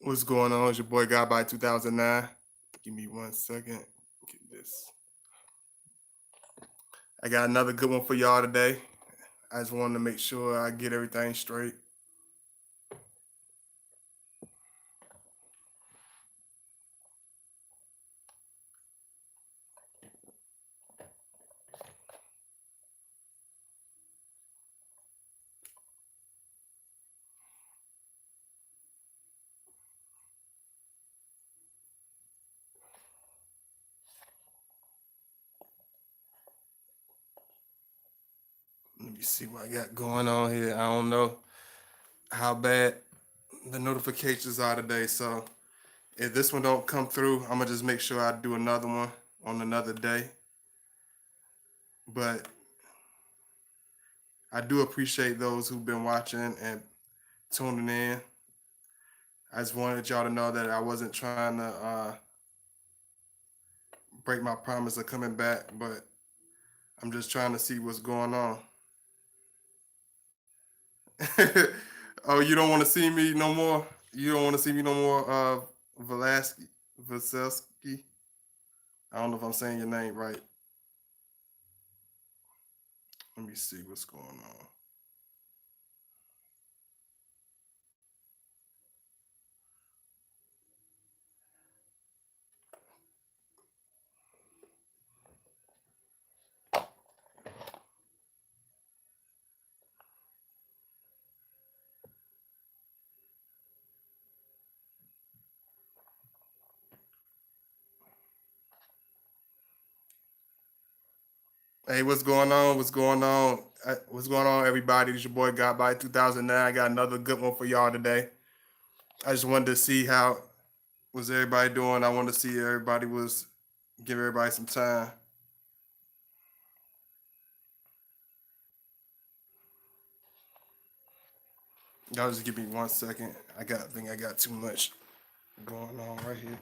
What's going on? It's your boy God by 2009. Give me 1 second. Get this. I got another good one for y'all today. I just wanted to make sure I get everything straight. Let me see what I got going on here. I don't know how bad the notifications are today. So if this one don't come through, I'm gonna just make sure I do another one on another day. But I do appreciate those who've been watching and tuning in. I just wanted y'all to know that I wasn't trying to break my promise of coming back, but I'm just trying to see what's going on. Oh, you don't want to see me no more? You don't want to see me no more, Velasky? I don't know if I'm saying your name right. Let me see what's going on. Hey, what's going on? What's going on? What's going on, everybody? It's your boy Got by 2009. I got another good one for y'all today. I just wanted to see how was everybody doing. I wanted to see give everybody some time. Y'all just give me 1 second. I think I got too much going on right here.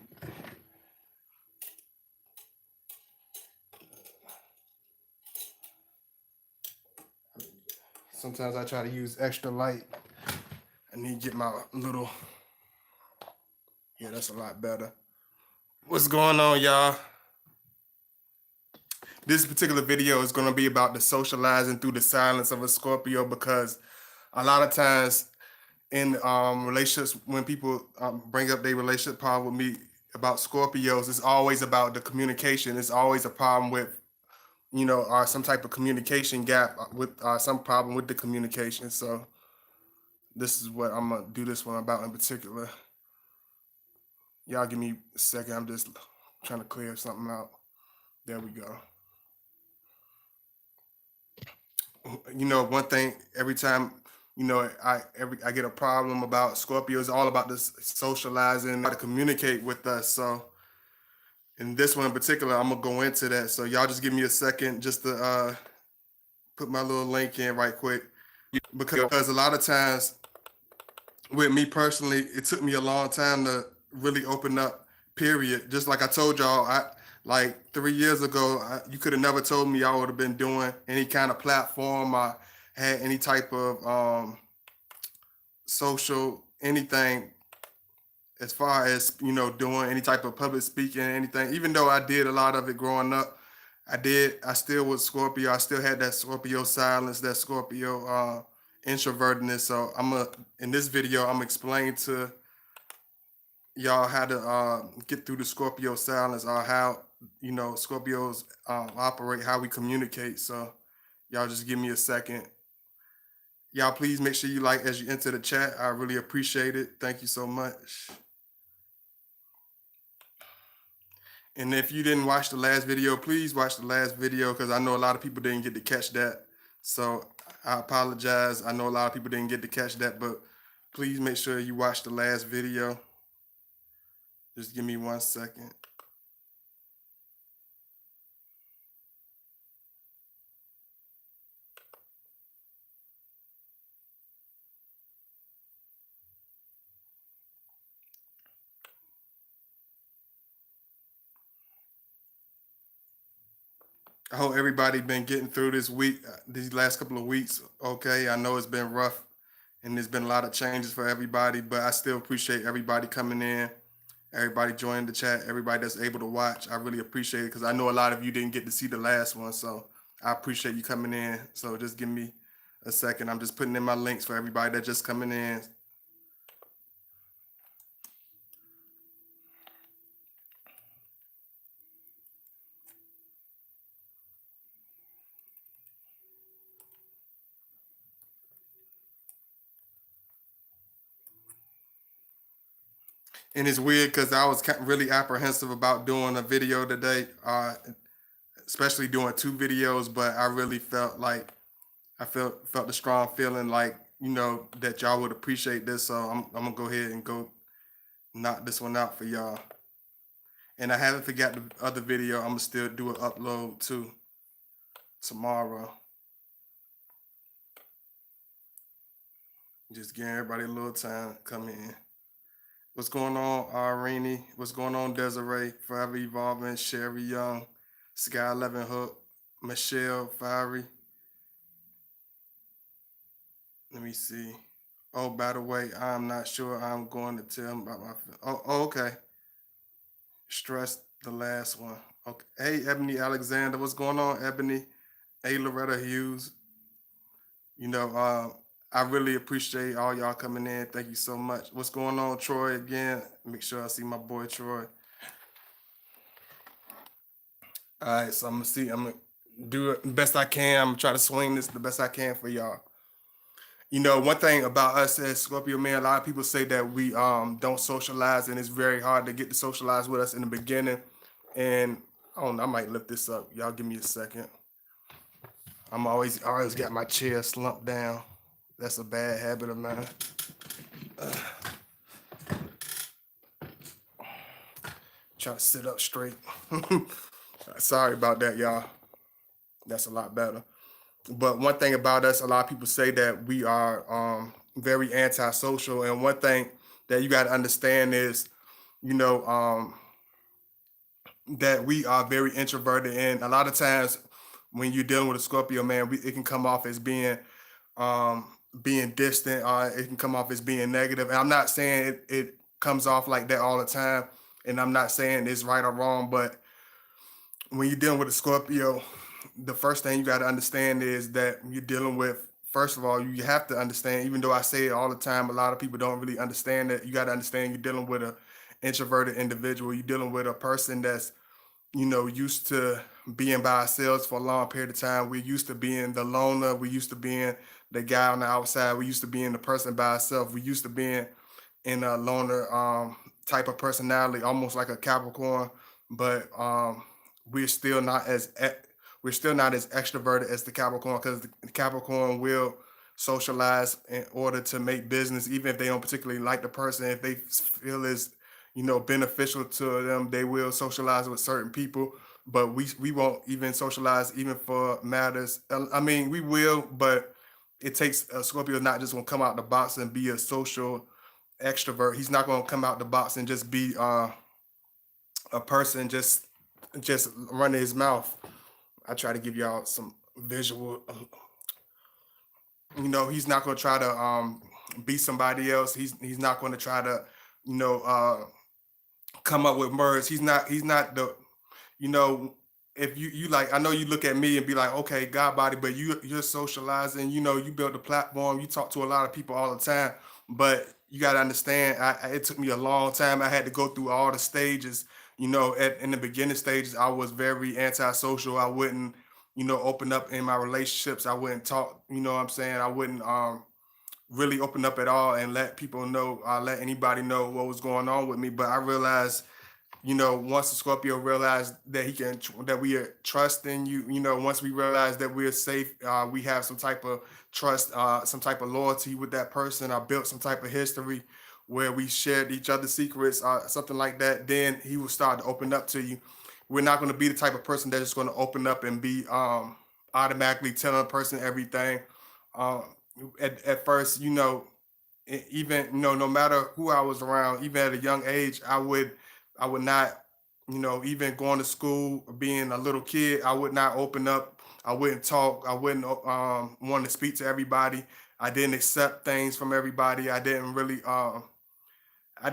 Sometimes I try to use extra light. I need to get my little. Yeah, that's a lot better. What's going on, y'all? This particular video is going to be about the socializing through the silence of a Scorpio, because a lot of times in relationships, when people bring up their relationship problem with me about Scorpios, it's always about the communication. It's always a problem with, some type of communication gap, with some problem with the communication. So this is what I'm gonna do this one about in particular. Y'all give me a second. I'm just trying to clear something out. There we go. One thing, every time, I get a problem about Scorpio, it's all about this socializing, how to communicate with us. So in this one in particular, I'm gonna go into that. So y'all just give me a second just to put my little link in right quick, because a lot of times with me personally, it took me a long time to really open up. Period. Just like I told y'all, like 3 years ago, you could have never told me I would have been doing any kind of platform. I had any type of social anything, as far as doing any type of public speaking, anything. Even though I did a lot of it growing up, I still was Scorpio. I still had that Scorpio silence, that Scorpio introvertedness. So in this video, I'm explaining to y'all how to get through the Scorpio silence, or how Scorpios operate, how we communicate. So y'all just give me a second. Y'all please make sure you like as you enter the chat. I really appreciate it. Thank you so much. And if you didn't watch the last video, please watch the last video, because I know a lot of people didn't get to catch that. So I apologize. I know a lot of people didn't get to catch that, but please make sure you watch the last video. Just give me 1 second. I hope everybody been getting through this week, these last couple of weeks. Okay, I know it's been rough and there's been a lot of changes for everybody. But I still appreciate everybody coming in, everybody joining the chat, everybody that's able to watch. I really appreciate it because I know a lot of you didn't get to see the last one, so I appreciate you coming in. So just give me a second. I'm just putting in my links for everybody that just coming in. And it's weird because I was really apprehensive about doing a video today, especially doing two videos. But I really felt like I felt the strong feeling like that y'all would appreciate this. So I'm gonna go ahead and go knock this one out for y'all. And I haven't forgot the other video. I'm gonna still do an upload too tomorrow. Just giving everybody a little time to come in. What's going on, Irene? What's going on, Desiree? Forever Evolving, Sherry Young, Sky 11 Hook, Michelle Fiery. Let me see. Oh, by the way, I'm not sure I'm going to tell him about my. Okay. Stress the last one. Okay. Hey, Ebony Alexander, what's going on, Ebony? Hey, Loretta Hughes. You know, I really appreciate all y'all coming in. Thank you so much. What's going on, Troy? Again, make sure I see my boy Troy. All right, so I'm gonna see. I'm gonna do it the best I can. I'm gonna try to swing this the best I can for y'all. One thing about us as Scorpio man, a lot of people say that we don't socialize, and it's very hard to get to socialize with us in the beginning. And I don't know, I might lift this up. Y'all give me a second. I always got my chair slumped down. That's a bad habit of mine. Try to sit up straight. Sorry about that, y'all. That's a lot better. But one thing about us, a lot of people say that we are very antisocial. And one thing that you got to understand is, you know, that we are very introverted. And a lot of times when you're dealing with a Scorpio man, it can come off as um, being distant. It can come off as being negative. And I'm not saying it comes off like that all the time. And I'm not saying it's right or wrong, but when you're dealing with a Scorpio, the first thing you got to understand is that you're dealing with, first of all, you have to understand, even though I say it all the time, a lot of people don't really understand that. You got to understand you're dealing with a introverted individual. You're dealing with a person that's, used to being by ourselves for a long period of time. We're used to being the loner. We used to being the guy on the outside. We used to being the person by ourselves. We used to being in a loner type of personality, almost like a Capricorn, but we're still not as we're still not as extroverted as the Capricorn because the Capricorn will socialize in order to make business, even if they don't particularly like the person. If they feel is beneficial to them, they will socialize with certain people. But we won't even socialize even for matters. I mean, we will, but it takes a Scorpio not just gonna come out the box and be a social extrovert. He's not gonna come out the box and just be a person just running his mouth. I try to give y'all some visual. He's not going to try to be somebody else. He's not going to try to, you know, uh, come up with words. He's not the, you know, if you like, I know you look at me and be like, okay, God body, but you're socializing. You built a platform. You talk to a lot of people all the time, but you got to understand. It took me a long time. I had to go through all the stages. In the beginning stages, I was very antisocial. I wouldn't, open up in my relationships. I wouldn't talk. You know what I'm saying? I wouldn't really open up at all and let people know, let anybody know what was going on with me. But I realized once the Scorpio realized that that we are trusting you, once we realize that we're safe, we have some type of trust, some type of loyalty with that person. I built some type of history where we shared each other's secrets, something like that. Then he will start to open up to you. We're not going to be the type of person that's just going to open up and be automatically telling a person everything. Um, at first, even no matter who I was around, even at a young age, I would not, even going to school, being a little kid, I would not open up. I wouldn't talk. I wouldn't want to speak to everybody. I didn't accept things from everybody. I didn't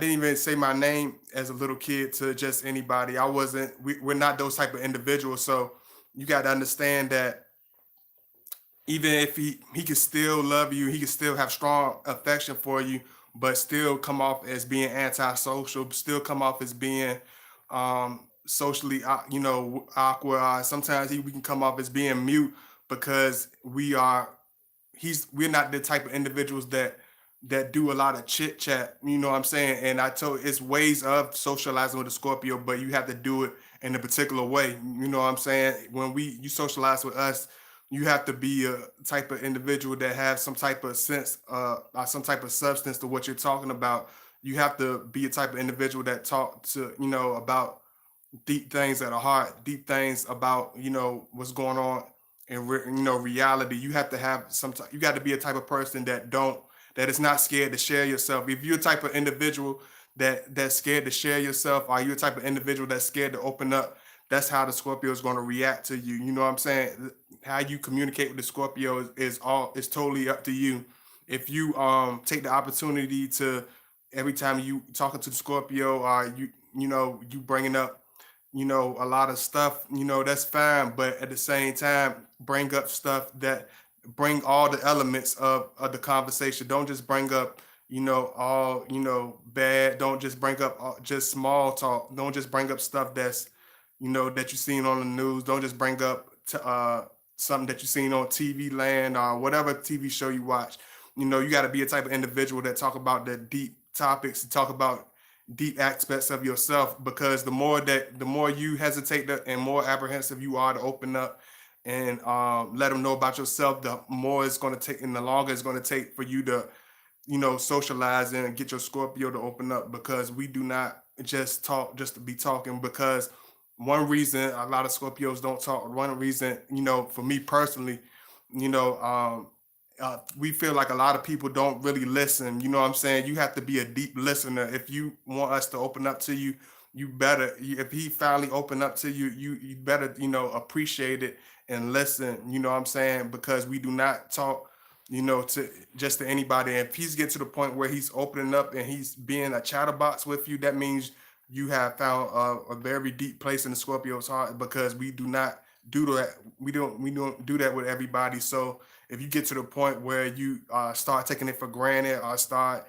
even say my name as a little kid to just anybody. I wasn't. We're not those type of individuals. So you got to understand that even if he can still love you, he can still have strong affection for you, but still come off as being antisocial, still come off as being socially, awkward. Sometimes we can come off as being mute because we're not the type of individuals that do a lot of chit chat. You know what I'm saying? And I told it's ways of socializing with a Scorpio, but you have to do it in a particular way. You know what I'm saying? When you socialize with us, you have to be a type of individual that have some type of sense, some type of substance to what you're talking about. You have to be a type of individual that talk to, about deep things at the heart, deep things about, what's going on in reality. You have to have you got to be a type of person that is not scared to share yourself. If you're a type of individual that's scared to share yourself, or you're a type of individual that's scared to open up, that's how the Scorpio is going to react to you. You know what I'm saying? How you communicate with the Scorpio is totally up to you. If you take the opportunity to, every time you talking to the Scorpio, or you bringing up a lot of stuff, that's fine. But at the same time, bring up stuff that bring all the elements of the conversation. Don't just bring up, all, bad. Don't just bring up just small talk. Don't just bring up stuff that's, that you've seen on the news. Don't just bring up something that you've seen on TV land or whatever TV show you watch. You got to be a type of individual that talk about the deep topics, talk about deep aspects of yourself, because the more you hesitate and more apprehensive you are to open up and let them know about yourself, the more it's going to take and the longer it's going to take for you to socialize and get your Scorpio to open up, because we do not just talk just to be talking. Because one reason a lot of Scorpios don't talk, one reason, for me personally, you know, um, we feel like a lot of people don't really listen. You know what I'm saying? You have to be a deep listener. If you want us to open up to you, if he finally open up to you, you better, appreciate it and listen. You know what I'm saying? Because we do not talk, to just to anybody. And if he's get to the point where he's opening up and he's being a chatterbox with you, that means you have found a very deep place in the Scorpio's heart, because we do not do that. We don't do that with everybody. So if you get to the point where you start taking it for granted, or start,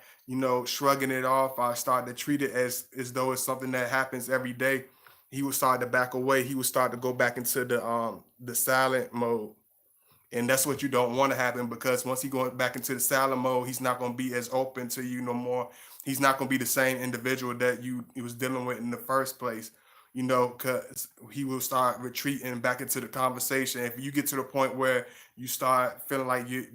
shrugging it off, or start to treat it as though it's something that happens every day, he will start to back away. He will start to go back into the silent mode. And that's what you don't want to happen, because once he going back into the silent mode, he's not going to be as open to you no more. He's not going to be the same individual that you he was dealing with in the first place, because he will start retreating back into the conversation. If you get to the point where you start feeling like he's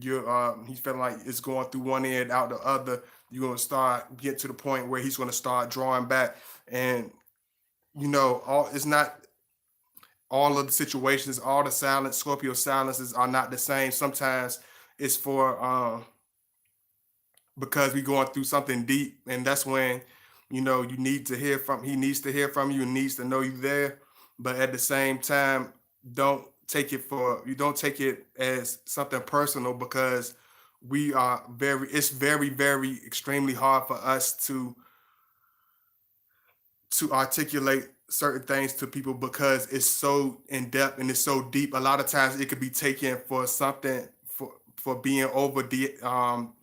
feeling like it's going through one end out the other, you're going to start get to the point where he's going to start drawing back. And all it's not all of the situations, all the silence, Scorpio silences are not the same. Sometimes it's for because we going through something deep, and that's when you need to hear from. He needs to hear from you, and needs to know you there. But at the same time, don't take it as something personal, because it's very, very extremely hard for us to articulate certain things to people, because it's so in depth and it's so deep. A lot of times it could be taken for something for being over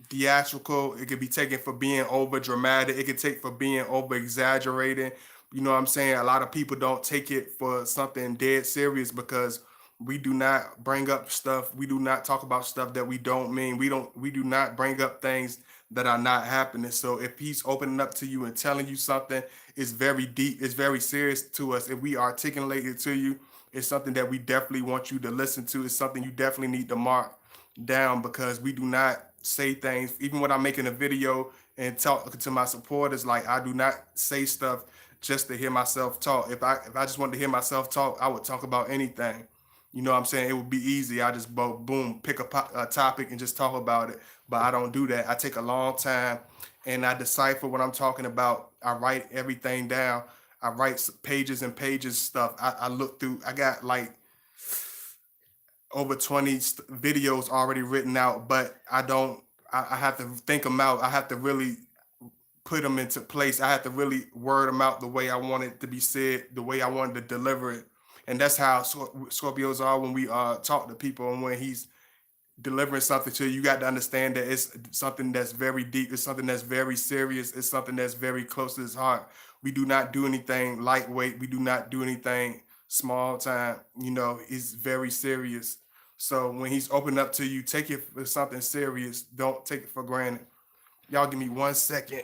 theatrical. It could be taken for being over dramatic. It could take for being over exaggerating. You know what I'm saying? A lot of people don't take it for something dead serious, because we do not bring up stuff. We do not talk about stuff that we don't mean. We do not bring up things that are not happening. So if he's opening up to you and telling you something, it's very deep, it's very serious to us. If we articulate it to you, it's something that we definitely want you to listen to. It's something you definitely need to mark down, because we do not say things. Even when I'm making a video and talking to my supporters, like, I do not say stuff just to hear myself talk. If I just wanted to hear myself talk, I would talk about anything. You know what I'm saying? It would be easy. I just boom, pick a topic and just talk about it. But I don't do that. I take a long time and I decipher what I'm talking about. I write everything down. I write pages and pages stuff. I look through. I got like over 20 videos already written out, but I don't I have to think them out. I have to really put them into place. I have to really word them out the way I want it to be said, the way I wanted to deliver it. And that's how Scorpios are when we talk to people, and when he's delivering something to you, you got to understand that it's something that's very deep. It's something that's very serious. It's something that's very close to his heart. We do not do anything lightweight. We do not do anything small time. It's very serious. So when he's open up to you, take it for something serious. Don't take it for granted. Y'all give me 1 second.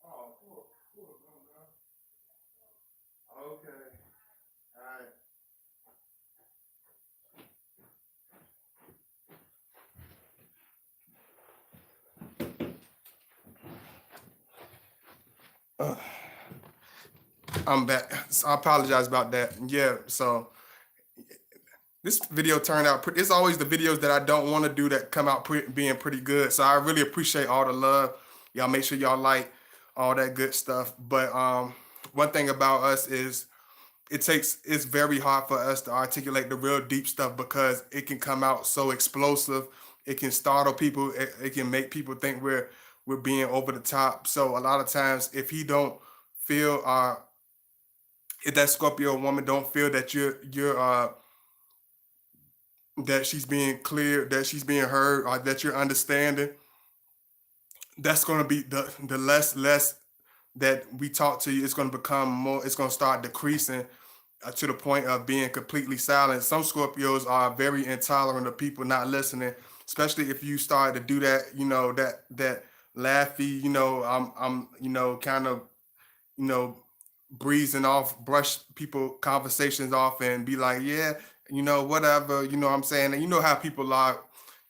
Oh, cool, cool, bro. Okay, all right. Uh, I'm back. So I apologize about that. Yeah, so this video turned out pretty. It's always the videos that I don't want to do that come out being pretty good. So I really appreciate all the love. Y'all make sure y'all like all that good stuff. But one thing about us is it's very hard for us to articulate the real deep stuff because it can come out so explosive. It can startle people. It can make people think we're being over the top. So a lot of times, if he don't feel if that Scorpio woman don't feel that you're that she's being clear, that she's being heard, or that you're understanding, that's going to be the less that we talk to you. It's going to become more. It's going to start decreasing to the point of being completely silent. Some Scorpios are very intolerant of people not listening, especially if you start to do that. That laughy. I'm kind of you know, breezing off, brush people conversations off and be like, yeah, whatever, what I'm saying. And you know how people are,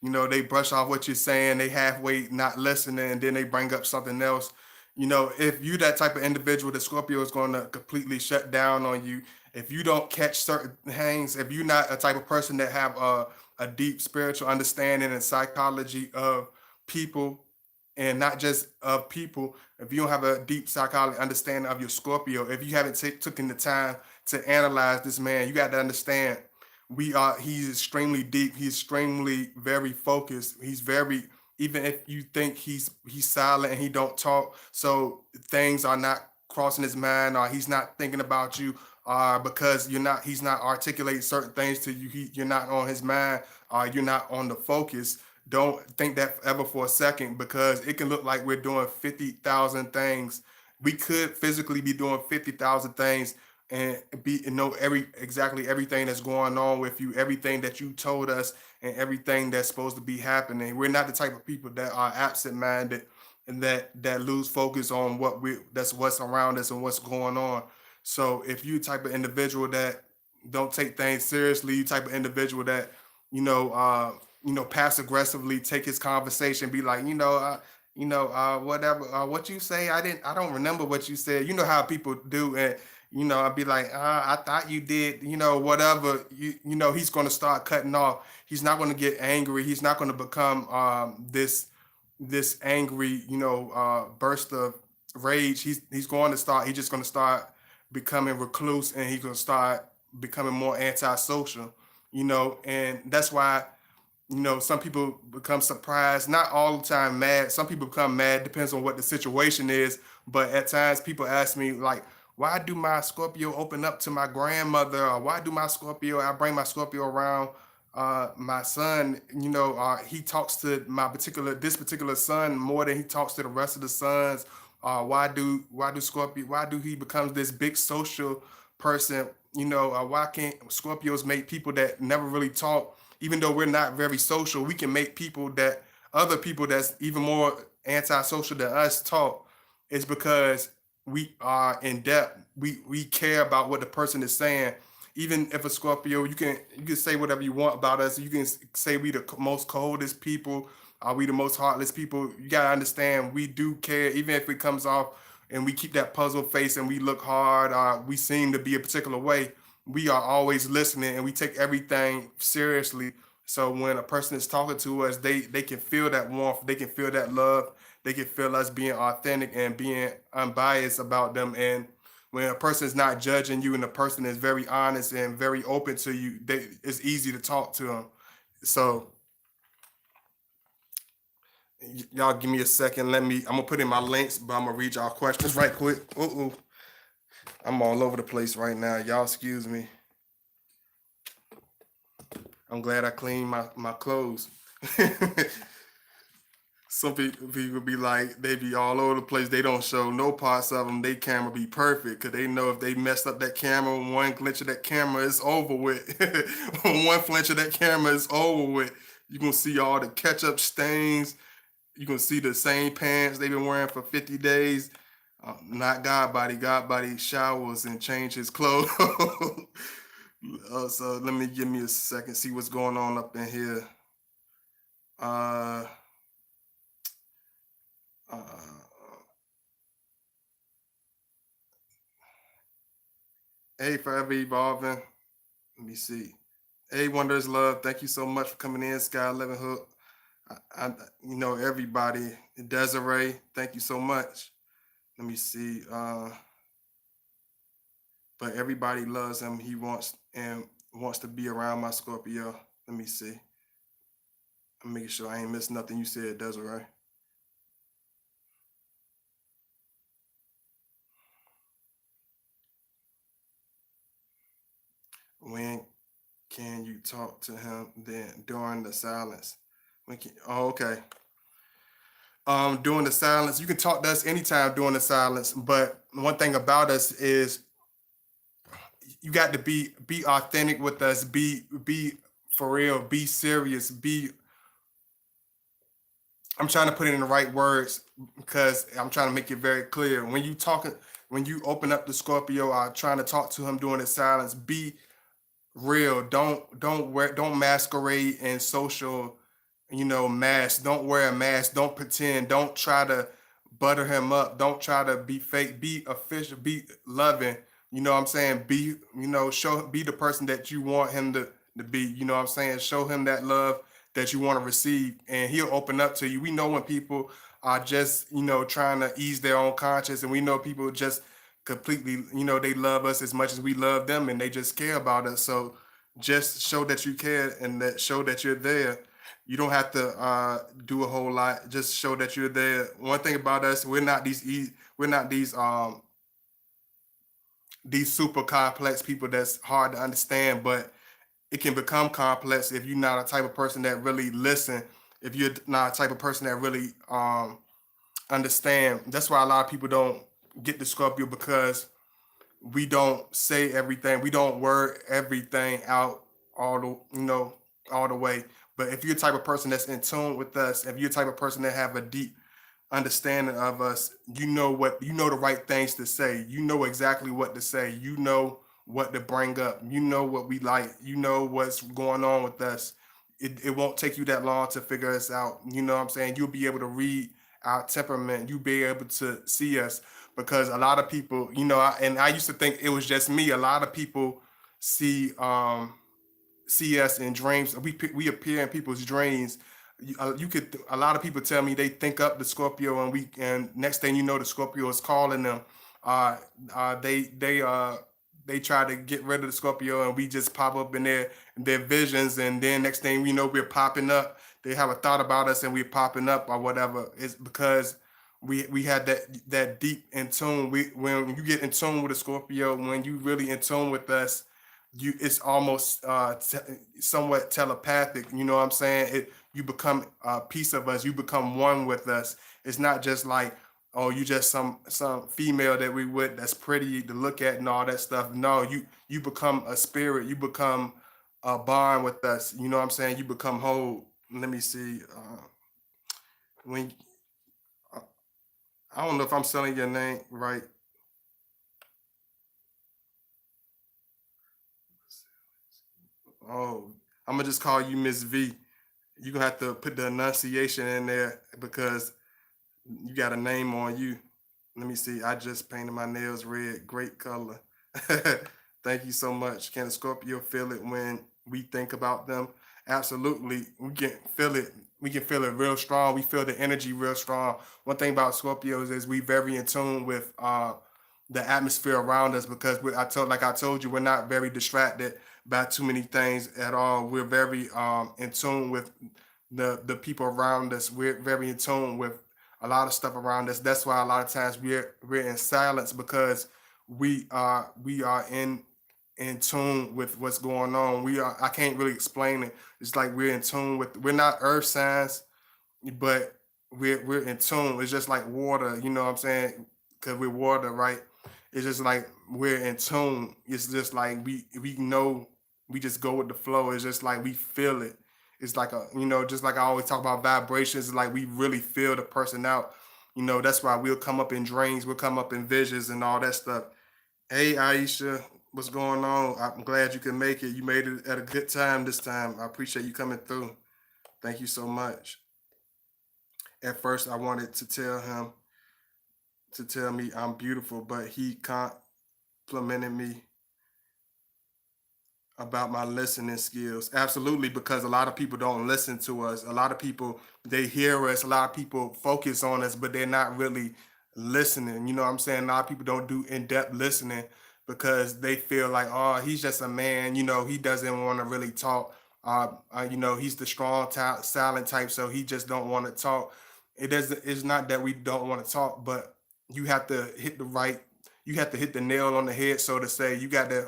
they brush off what you're saying, they halfway not listening, and then they bring up something else. If you that type of individual, the Scorpio is going to completely shut down on you. If you don't catch certain things, if you're not a type of person that have a deep spiritual understanding and psychology of people, and not just of people, if you don't have a deep psychology understanding of your Scorpio, if you haven't taken the time to analyze this man, you got to understand he's extremely deep. He's extremely very focused. He's very, even if you think he's silent and he don't talk, so things are not crossing his mind, or he's not thinking about you, because he's not articulating certain things to you. You're not on his mind, or you're not on the focus. Don't think that ever for a second, because it can look like we're doing 50,000 things. We could physically be doing 50,000 things and know exactly everything that's going on with you, everything that you told us, and everything that's supposed to be happening. We're not the type of people that are absent minded and that lose focus on that's what's around us and what's going on. So if you type of individual that don't take things seriously, you type of individual that you know uh pass aggressively take his conversation, be like, whatever, what you say, I don't remember what you said. You know how people do. And I'd be like, I thought you did, whatever. He's going to start cutting off. He's not going to get angry. He's not going to become this angry, burst of rage. He's going to start. He's just going to start becoming recluse, and he's going to start becoming more antisocial. And that's why some people become surprised, not all the time mad. Some people become mad, depends on what the situation is. But at times people ask me, like, why do my Scorpio open up to my grandmother? Or why do I bring my Scorpio around my son? He talks to this particular son more than he talks to the rest of the sons. Why do he becomes this big social person? Why can't Scorpios make people that never really talk, even though we're not very social, we can make other people that's even more antisocial than us talk. It's because we are in depth. We care about what the person is saying. Even if a Scorpio, you can say whatever you want about us. You can say we the most coldest people. Are we the most heartless people? You gotta understand, we do care, even if it comes off and we keep that puzzle face and we look hard. We seem to be a particular way. we are always listening and we take everything seriously. So when a person is talking to us, they can feel that warmth, they can feel that love, they can feel us being authentic and being unbiased about them. And when a person is not judging you and the person is very honest and very open to you, it's easy to talk to them. So y'all give me a second. I'm gonna put in my links, but I'm gonna read y'all questions right quick. Uh-oh. I'm all over the place right now. Y'all excuse me. I'm glad I cleaned my clothes. Some people be like, they be all over the place. They don't show no parts of them. They camera be perfect because they know if they messed up that camera, one glitch of that camera is over with. One flinch of that camera is over with. You gonna see all the ketchup stains. You gonna see the same pants they've been wearing for 50 days. Not God body. God body showers and change his clothes. So let me give me a second, see what's going on up in here. Uh, uh, hey, forever evolving. Let me see. Hey, Wonders Love. Thank you so much for coming in, Sky 11 Hook. I everybody. Desiree, thank you so much. Let me see. But everybody loves him. He wants to be around my Scorpio. Let me see. I'm making sure I ain't missed nothing you said, Desiree. When can you talk to him then during the silence? Okay. During the silence, you can talk to us anytime during the silence. But one thing about us is you got to be authentic with us. Be for real. Be serious. Be. I'm trying to put it in the right words because I'm trying to make it very clear. When you open up the Scorpio, trying to talk to him during the silence. Be real. Don't masquerade in social, mask. Don't wear a mask. Don't pretend. Don't try to butter him up. Don't try to be fake. Be official. Be loving. You know what I'm saying? Be the person that you want him to be. You know what I'm saying? Show him that love that you want to receive, and he'll open up to you. We know when people are just, trying to ease their own conscience, and we know people just completely, they love us as much as we love them, and they just care about us. So just show that you care and that show that you're there. You don't have to do a whole lot. Just show that you're there. One thing about us, we're not these super complex people that's hard to understand, but it can become complex if you're not a type of person that really listen. If you're not a type of person that really understand. That's why a lot of people don't get the Scorpio because we don't say everything. We don't word everything out all all the way. But if you're the type of person that's in tune with us, if you're the type of person that have a deep understanding of us, you know the right things to say. You know exactly what to say. You know what to bring up. You know what we like. You know what's going on with us. It won't take you that long to figure us out. You know what I'm saying? You'll be able to read our temperament. You'll be able to see us because a lot of people, and I used to think it was just me. A lot of people see see us in dreams. We appear in people's dreams. You could a lot of people tell me they think up the Scorpio and next thing you know the Scorpio is calling them. Uh, uh, they they uh they try to get rid of the Scorpio and we just pop up in their visions and then next thing we know we're popping up. They have a thought about us and we're popping up or whatever. It's because we had that deep in tune. When you get in tune with a Scorpio, when you really in tune with us, it's almost somewhat telepathic. You know what I'm saying? You become a piece of us. You become one with us. It's not just like, oh, you just some female that we would that's pretty to look at and all that stuff. No, you become a spirit. You become a bond with us. You know what I'm saying? You become whole. Let me see. When uh, I don't know if I'm selling your name right. Oh, I'm gonna just call you Miss V. You gonna have to put the enunciation in there because you got a name on you. Let me see. I just painted my nails red. Great color. Thank you so much. Can a Scorpio feel it when we think about them? Absolutely. We can feel it. We can feel it real strong. We feel the energy real strong. One thing about Scorpios is we very in tune with the atmosphere around us because like I told you, we're not very distracted by too many things at all. We're very in tune with the people around us. We're very in tune with a lot of stuff around us. That's why a lot of times we're in silence because we are in tune with what's going on. I can't really explain it. It's like we're in tune with we're not earth signs, but we're in tune. It's just like water, you know what I'm saying? Cause we're water, right? It's just like we're in tune. It's just like we know we just go with the flow. It's just like we feel it. It's like just like I always talk about vibrations, it's like we really feel the person out. That's why we'll come up in dreams, we'll come up in visions and all that stuff. Hey Aisha, what's going on? I'm glad you can make it. You made it at a good time this time. I appreciate you coming through. Thank you so much. At first, I wanted to tell him to tell me I'm beautiful, but he complimented me about my listening skills. Absolutely, because a lot of people don't listen to us. A lot of people, they hear us. A lot of people focus on us, but they're not really listening. You know what I'm saying? A lot of people don't do in-depth listening because they feel like, oh, he's just a man. He doesn't want to really talk. He's the strong, silent type, so he just don't want to talk. It doesn't. It's not that we don't want to talk, but you have to hit the right. You have to hit the nail on the head, so to say. You got to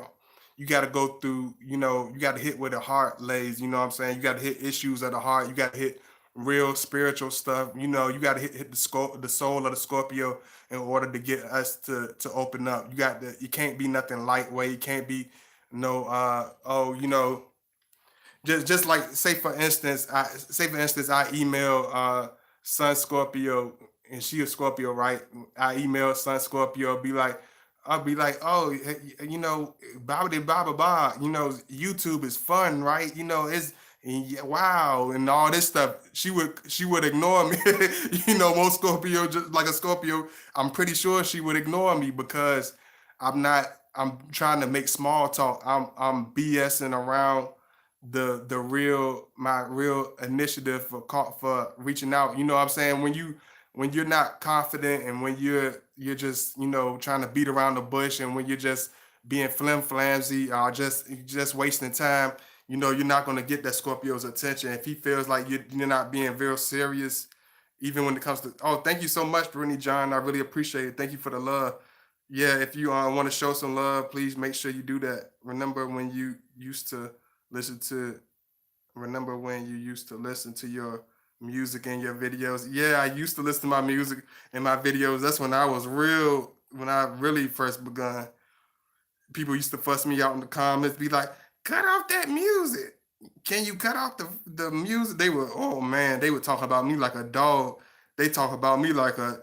go through, you got to hit where the heart lays, you know what I'm saying? You got to hit issues of the heart. You got to hit real spiritual stuff. You got to hit the soul of the Scorpio in order to get us to open up. You can't be nothing lightweight. You can't be no, just like say for instance I email Sun Scorpio and she a Scorpio, right? I email Sun Scorpio, I'll be like, oh, blah blah blah blah blah. YouTube is fun, right? It's and yeah, wow and all this stuff. She would ignore me. Most Scorpio, just like a Scorpio, I'm pretty sure she would ignore me because I'm not. I'm trying to make small talk. I'm BSing around the real my real initiative for reaching out. You know what I'm saying? When you're not confident and when you're just trying to beat around the bush and when you're just being flim flamsy or just wasting time, you're not going to get that Scorpio's attention if he feels like you're not being real serious. Even when it comes to, oh, thank you so much, Brittany John. I really appreciate it. Thank you for the love. Yeah, if you want to show some love, please make sure you do that. Listen to remember when you used to listen to your music and your videos. Yeah, I used to listen to my music and my videos. That's when I really first begun. People used to fuss me out in the comments, be like, cut off that music. Can you cut off the music? Oh man, they would talk about me like a dog. They talk about me like a,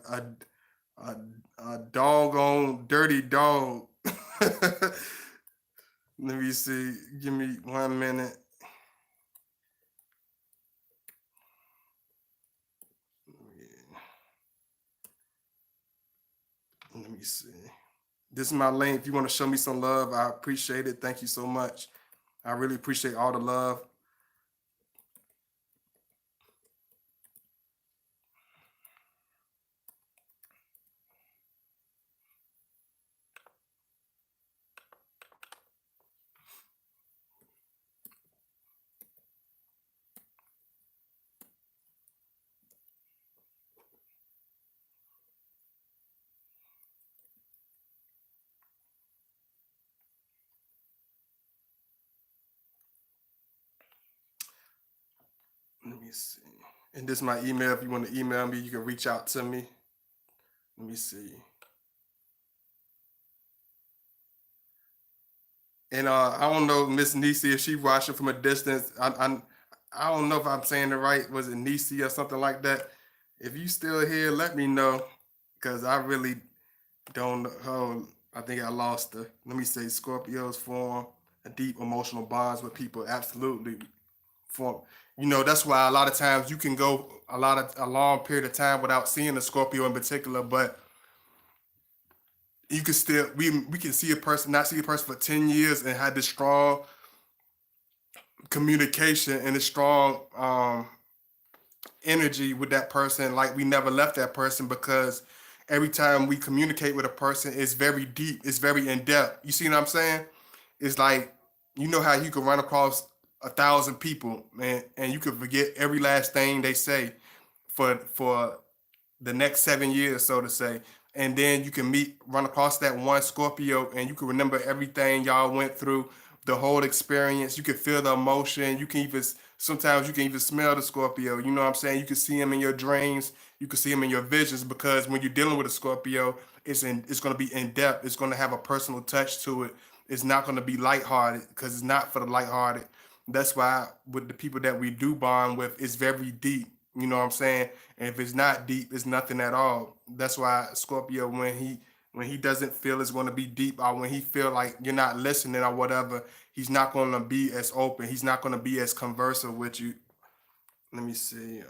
a doggone dirty dog. Let me see. Give me 1 minute. Let me see. This is my link. If you want to show me some love, I appreciate it. Thank you so much. I really appreciate all the love. Let me see. And this is my email. If you want to email me, you can reach out to me. Let me see. And I don't know, Miss Nisi, if she watching from a distance. I don't know if I'm saying it right. Was it Nisi or something like that? If you still here, let me know, cause I really don't know. Oh, I think I lost her. Let me say, Scorpios form a deep emotional bonds with people. Absolutely, form. That's why a lot of times you can go a long period of time without seeing a Scorpio in particular, but You can still we can see a person, not see a person for 10 years and have this strong communication and a strong energy with that person, like we never left that person, because every time we communicate with a person, it's very deep, it's very in depth. You see what I'm saying? It's like, you know how you can run across 1,000 people, man, and you can forget every last thing they say for the next 7 years, so to say. And then you can run across that one Scorpio, and you can remember everything y'all went through, the whole experience. You can feel the emotion. You can even sometimes you can even smell the Scorpio. You know what I'm saying? You can see him in your dreams. You can see him in your visions, because when you're dealing with a Scorpio, it's going to be in depth. It's going to have a personal touch to it. It's not going to be lighthearted, because it's not for the lighthearted. That's why with the people that we do bond with, it's very deep. You know what I'm saying? And if it's not deep, it's nothing at all. That's why Scorpio, when he doesn't feel it's going to be deep, or when he feel like you're not listening or whatever, he's not going to be as open. He's not going to be as conversive with you. Let me see.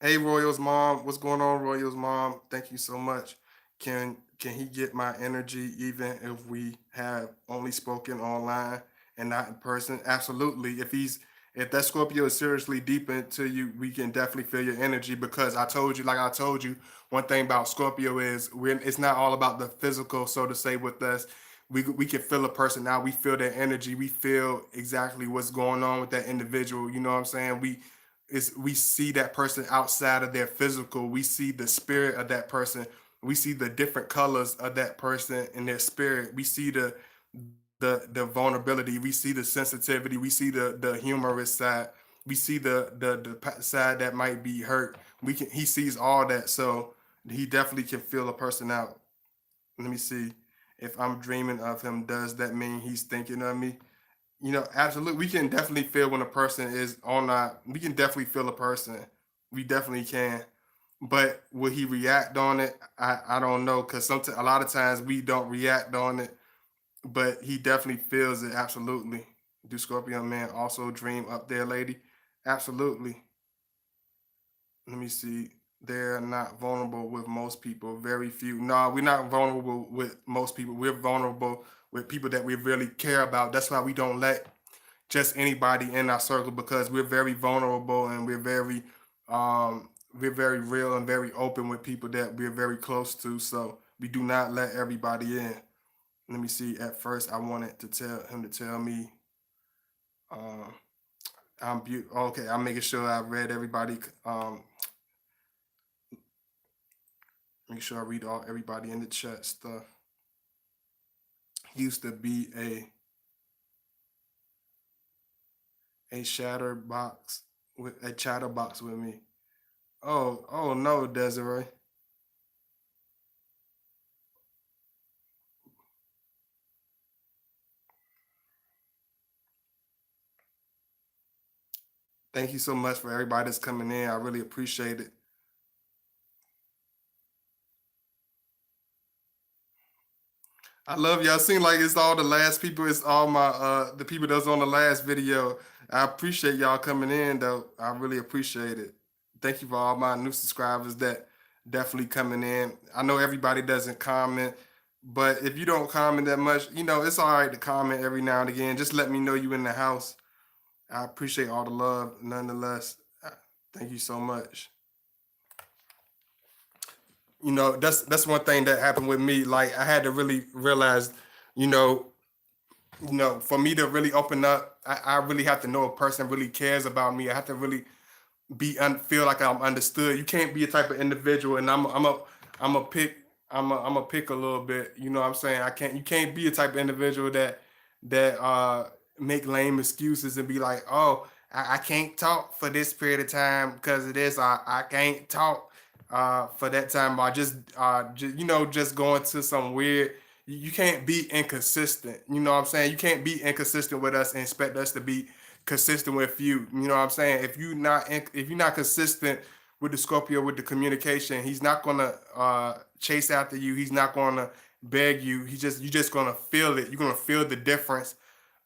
Hey, Royal's mom, what's going on, Royal's mom? Thank you so much. Can he get my energy even if we have only spoken online and not in person? Absolutely. If that Scorpio is seriously deep into you, we can definitely feel your energy, because I told you, one thing about Scorpio is it's not all about the physical, so to say, with us. We can feel a person now. We feel their energy. We feel exactly what's going on with that individual. You know what I'm saying? We see that person outside of their physical. We see the spirit of that person. We see the different colors of that person in their spirit. We see the vulnerability. We see the sensitivity. We see the humorous side. We see the side that might be hurt. He sees all that, so he definitely can feel a person out. Let me see. If I'm dreaming of him, does that mean he's thinking of me? Absolutely. We can definitely feel when a person is on our. We can definitely feel a person. We definitely can. But will he react on it? I don't know, because sometimes a lot of times we don't react on it, but he definitely feels it. Absolutely. Do Scorpio man also dream up there, lady? Absolutely. Let me see. They're not vulnerable with most people. Very few. No, we're not vulnerable with most people. We're vulnerable with people that we really care about. That's why we don't let just anybody in our circle, because we're very vulnerable, and we're very real and very open with people that we're very close to. So we do not let everybody in. Let me see. At first, I wanted to tell him to tell me um, I'm beautiful. Okay, I'm making sure I read everybody. Make sure I read all everybody in the chat stuff. He used to be a shatter box with a chatterbox with me. Oh no, Desiree. Thank you so much for everybody that's coming in. I really appreciate it. I love y'all. Seem like it's all the last people. It's all my the people that's on the last video. I appreciate y'all coming in though. I really appreciate it. Thank you for all my new subscribers that definitely coming in. I know everybody doesn't comment, but if you don't comment that much, it's all right to comment every now and again. Just let me know you in the house. I appreciate all the love nonetheless. Thank you so much. That's one thing that happened with me. Like, I had to really realize, you know, for me to really open up, I really have to know a person really cares about me. I have to really feel like I'm understood. You can't be a type of individual, and I'm a pick I'm a pick a little bit. You know what I'm saying? I can't You can't be a type of individual that make lame excuses and be like, oh, I can't talk for this period of time because of this. I can't talk for that time. Or just going to some weird. You can't be inconsistent. You know what I'm saying? You can't be inconsistent with us and expect us to be consistent with you. You know what I'm saying? If you're not consistent with the Scorpio with the communication, he's not gonna chase after you. He's not gonna beg you. You just gonna feel it. You're gonna feel the difference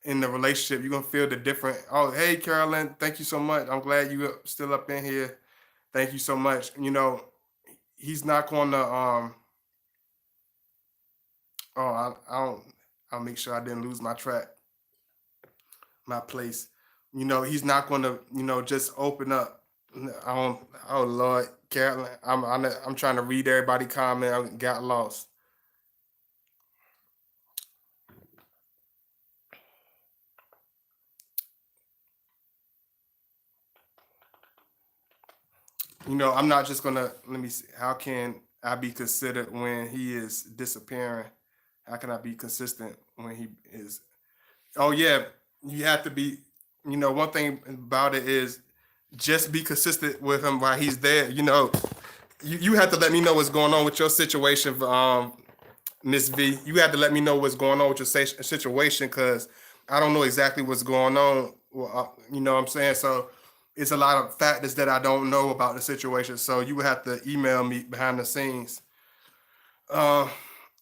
in the relationship. You're gonna feel the different. Oh, hey, Carolyn, thank you so much. I'm glad you still up in here. Thank you so much. he's not going to oh I don't I'll make sure I didn't lose my track, my place. He's not going to just open up. I don't. Oh Lord, Carolyn, I'm trying to read everybody comment. I got lost. I'm not just gonna let me see. How can I be considered when he is disappearing? How can I be consistent when he is? Oh yeah, you have to be. One thing about it is just be consistent with him while he's there. You have to let me know what's going on with your situation, Miss V. You have to let me know what's going on with your situation because I don't know exactly what's going on. Well, you know what I'm saying? So it's a lot of factors that I don't know about the situation. So you would have to email me behind the scenes. Uh,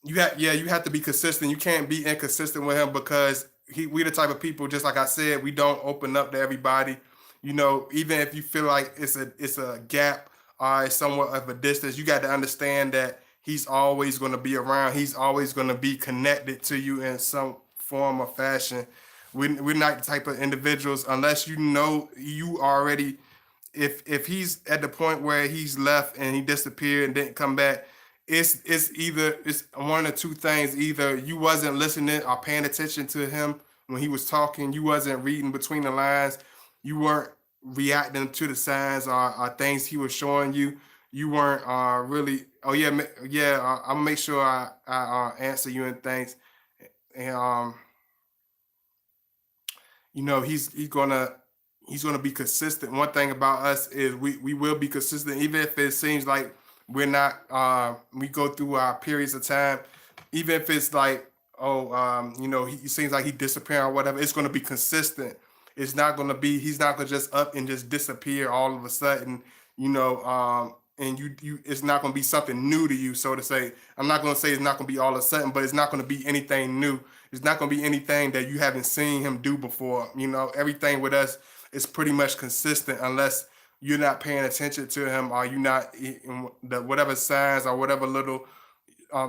you have to be consistent. You can't be inconsistent with him because we the type of people, just like I said, we don't open up to everybody. Even if you feel like it's a gap or it's somewhat of a distance, you got to understand that he's always going to be around. He's always going to be connected to you in some form or fashion. We're not the type of individuals unless you already, if he's at the point where he's left and he disappeared and didn't come back, it's one of two things. Either you wasn't listening or paying attention to him when he was talking, you wasn't reading between the lines, you weren't reacting to the signs or things he was showing you. You weren't really. Oh yeah, yeah. I'm gonna make sure I answer you and things. And he's gonna be consistent. One thing about us is we will be consistent, even if it seems like we're not. We go through our periods of time, even if it's like, oh, he seems like he disappearing or whatever. It's gonna be consistent. It's not gonna be. He's not gonna just up and just disappear all of a sudden. And it's not gonna be something new to you, so to say. I'm not gonna say it's not gonna be all of a sudden, but it's not gonna be anything new. It's not going to be anything that you haven't seen him do before. Everything with us is pretty much consistent unless you're not paying attention to him or you not in the whatever signs or whatever little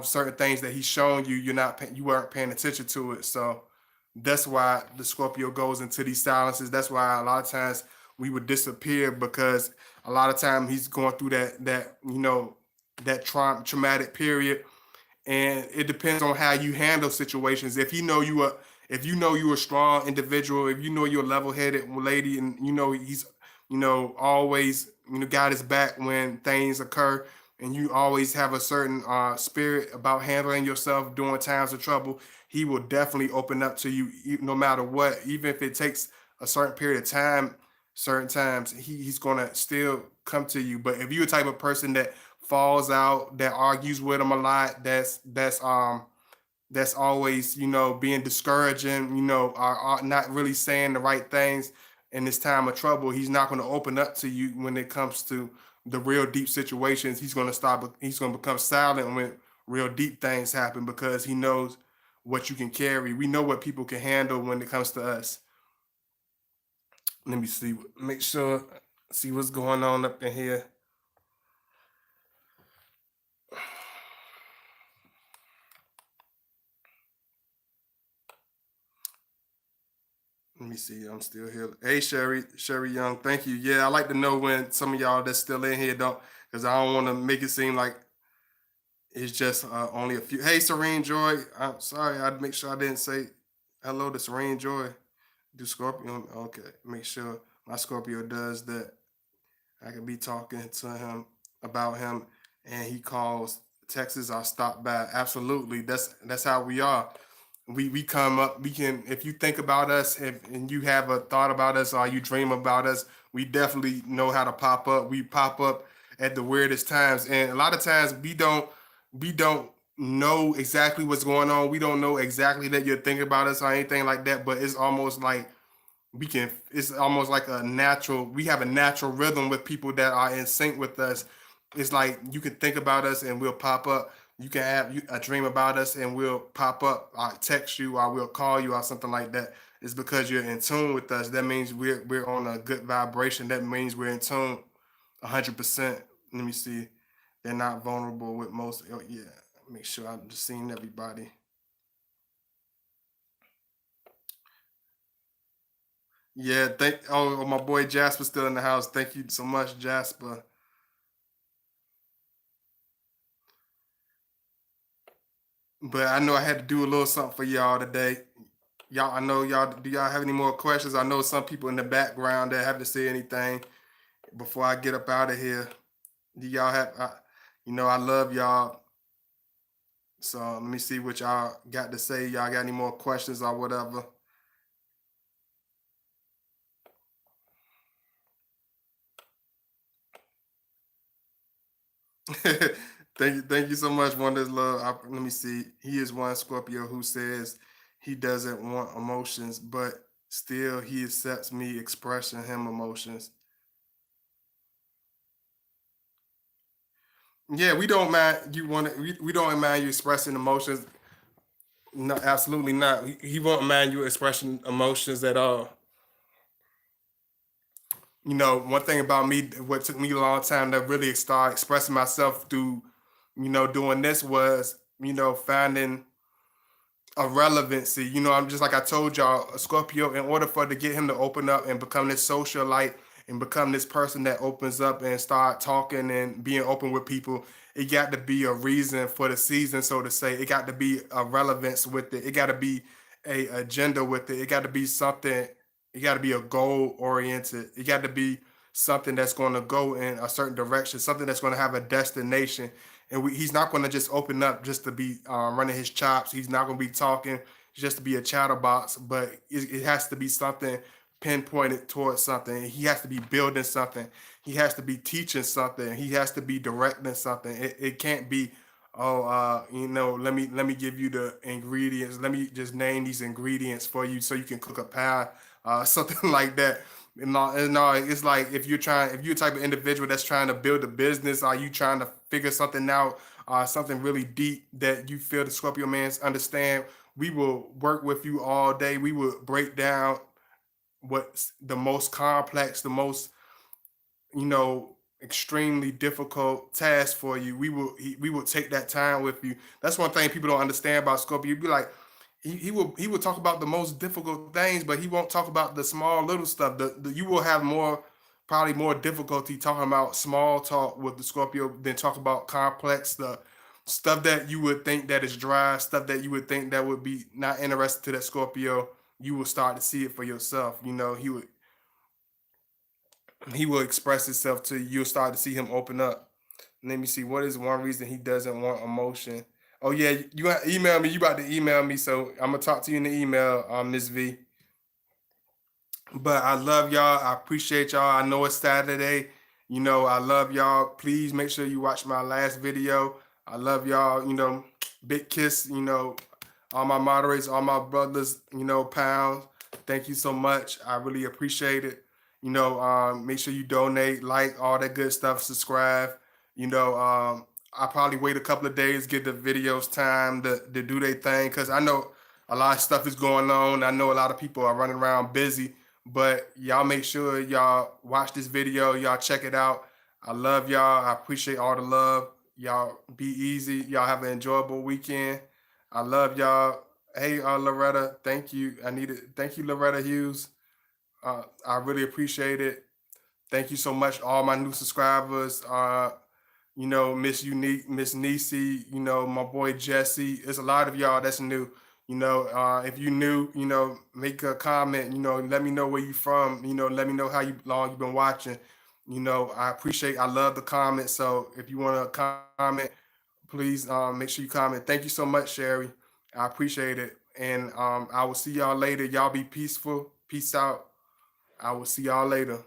certain things that he's showing you. You weren't paying attention to it. So that's why the Scorpio goes into these silences. That's why a lot of times we would disappear because a lot of time he's going through that traumatic period, and it depends on how you handle situations. If you know you're a strong individual, if you know you're a level-headed lady, and he's always got his back when things occur, and you always have a certain spirit about handling yourself during times of trouble, he will definitely open up to you no matter what, even if it takes a certain period of time. Certain times he's gonna still come to you. But if you're a type of person that falls out, that argues with him a lot, that's always being discouraging, are not really saying the right things in this time of trouble, he's not going to open up to you when it comes to the real deep situations. He's going to become silent when real deep things happen because he knows what you can carry. We know what people can handle when it comes to us. Let me see, make sure, see what's going on up in here. Let me see. I'm still here. Hey, Sherry Young. Thank you. Yeah, I like to know when some of y'all that's still in here don't, because I don't want to make it seem like it's just only a few. Hey, Serene Joy. I'm sorry. I'd make sure I didn't say hello to Serene Joy. Do Scorpio? Okay. Make sure my Scorpio does that. I can be talking to him about him, and he calls Texas. I'll stop by. Absolutely. That's how we are. We come up. We can, if you think about us, and you have a thought about us or you dream about us, we definitely know how to pop up. We pop up at the weirdest times, and a lot of times we don't know exactly what's going on. We don't know exactly that you're thinking about us or anything like that. But it's almost like it's almost like we have a natural rhythm with people that are in sync with us. It's like you can think about us and we'll pop up. You can have a dream about us and we'll pop up. I text you or we'll call you or something like that. It's because you're in tune with us. That means we're on a good vibration. That means we're in tune 100%. Let me see. they're not vulnerable with most. Oh, yeah, make sure I'm just seeing everybody. Yeah, thank. Oh, my boy Jasper still in the house. Thank you so much, Jasper. But I know I had to do a little something for y'all today. Y'all, I know y'all. Do y'all have any more questions? I know some people in the background that have to say anything before I get up out of here. Do y'all have? I love y'all. So let me see what y'all got to say. Y'all got any more questions or whatever? Thank you so much, Wonders Love. Let me see. He is one Scorpio who says he doesn't want emotions, but still he accepts me expressing him emotions. Yeah, we don't mind you want to. We don't mind you expressing emotions. No, absolutely not. He won't mind you expressing emotions at all. One thing about me, what took me a long time to really start expressing myself through, doing this was, finding a relevancy. I'm just like I told y'all, a Scorpio, in order for to get him to open up and become this socialite and become this person that opens up and start talking and being open with people, it got to be a reason for the season, so to say. It got to be a relevance with it. It got to be a agenda with it. It got to be something. It got to be a goal oriented. It got to be something that's going to go in a certain direction. Something that's going to have a destination, and he's not going to just open up just to be running his chops. He's not going to be talking just to be a chatterbox, but it has to be something pinpointed towards something. He has to be building something. He has to be teaching something. He has to be directing something. It can't be, oh, let me give you the ingredients. Let me just name these ingredients for you so you can cook a pie, something like that. No, it's like if you're a type of individual that's trying to build a business, are you trying to figure something out, something really deep that you feel the Scorpio mans understand, we will work with you all day. We will break down what's the most complex, the most, extremely difficult task for you. We will take that time with you. That's one thing people don't understand about Scorpio. You'd be like, he will talk about the most difficult things, but he won't talk about the small little stuff. You will have probably more difficulty talking about small talk with the Scorpio than talk about complex stuff that you would think that is dry, stuff that you would think that would be not interested to that Scorpio. You will start to see it for yourself. He will express himself to you. You'll start to see him open up. Let me see. What is one reason he doesn't want emotion? Oh yeah, you email me. You about to email me, so I'm gonna talk to you in the email, Miss V. But I love y'all. I appreciate y'all. I know it's Saturday. I love y'all. Please make sure you watch my last video. I love y'all. Big kiss. All my moderators, all my brothers. Pounds. Thank you so much. I really appreciate it. Make sure you donate, like all that good stuff, subscribe. I probably wait a couple of days, get the videos time to do their thing, because I know a lot of stuff is going on. I know a lot of people are running around busy, but y'all make sure y'all watch this video, y'all check it out. I love y'all. I appreciate all the love. Y'all be easy. Y'all have an enjoyable weekend. I love y'all. Hey, Loretta, thank you. I need it. Thank you, Loretta Hughes. I really appreciate it. Thank you so much, all my new subscribers. Miss Unique, Miss Nisi, my boy Jesse. There's a lot of y'all that's new. If you new, make a comment. Let me know where you from. Let me know how long you've been watching. I love the comments. So if you want to comment, please make sure you comment. Thank you so much, Sherry. I appreciate it. And I will see y'all later. Y'all be peaceful. Peace out. I will see y'all later.